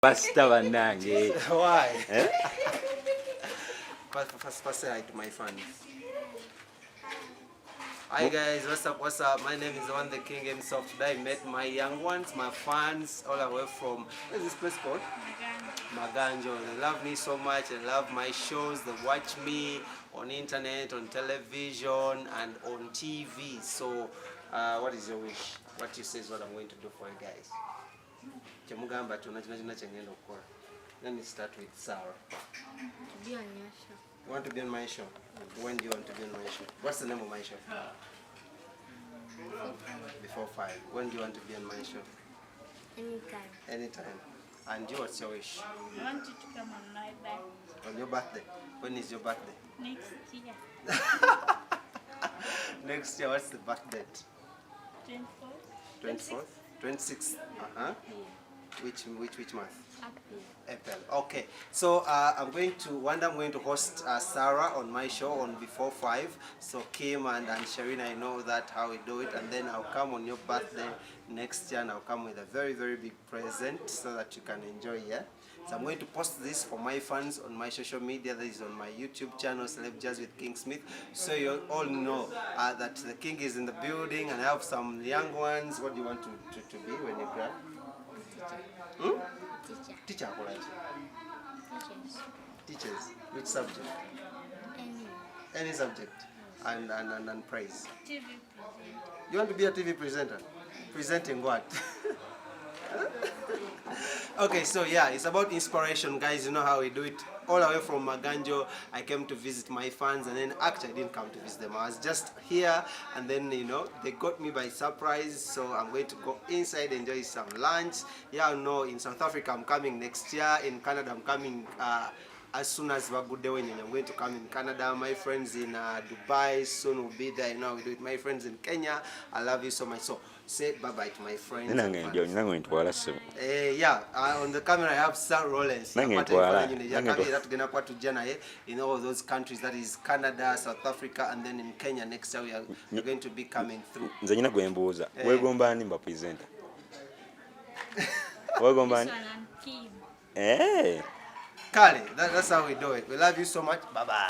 Pastor Wanange. Why? First say hi to my fans. Hi guys, what's up? My name is One the King himself. Today I met my young ones, my fans, all the way from, where's this place called? Maganjo. They love me so much, they love my shows, they watch me on internet, on television, and on TV. So, what is your wish? What you say is what I'm going to do for you guys. Let me start with Sarah. To be on your show. You want to be on my show? When do you want to be on my show? What's the name of my show? Before 5. When do you want to be on my show? Anytime. Anytime. And you, what's your wish? I want you to come on my birthday. On your birthday? When is your birthday? Next year. Next year, what's the birth date? 24th. 24th? 26th? Uh-huh. Which month? April. Okay. So I'm going to host Sarah on my show on Before 5. So Kim and Sharina, I know that how we do it, and then I'll come on your birthday next year, and I'll come with a very, very big present so that you can enjoy. Yeah. So I'm going to post this for my fans on my social media. That is on my YouTube channel, Celeb Jazz with Kingsmith. So you all know that the King is in the building, and I have some young ones. What do you want to be when you grow up? Teacher. Teachers. Which subject? Any subject. And praise. TV presenter. You want to be a TV presenter? Presenting what? Okay, so yeah, it's about inspiration, guys. You know how we do it. All the way from Maganjo, I came to visit my fans, and then actually I didn't come to visit them. I was just here, and then they got me by surprise. So I'm going to go inside, enjoy some lunch. Yeah, no, in South Africa I'm coming next year. In Canada I'm coming as soon as we're good day. I'm going to come in Canada. My friends in Dubai soon will be there. We do it. My friends in Kenya, I love you so much. So say bye bye to my friends. Yeah, on the camera I have Sir Rollins. In all those countries, that is Canada, South Africa, and then in Kenya next year we're going to be coming through. Kale, that's how we do it. We love you so much. Bye bye.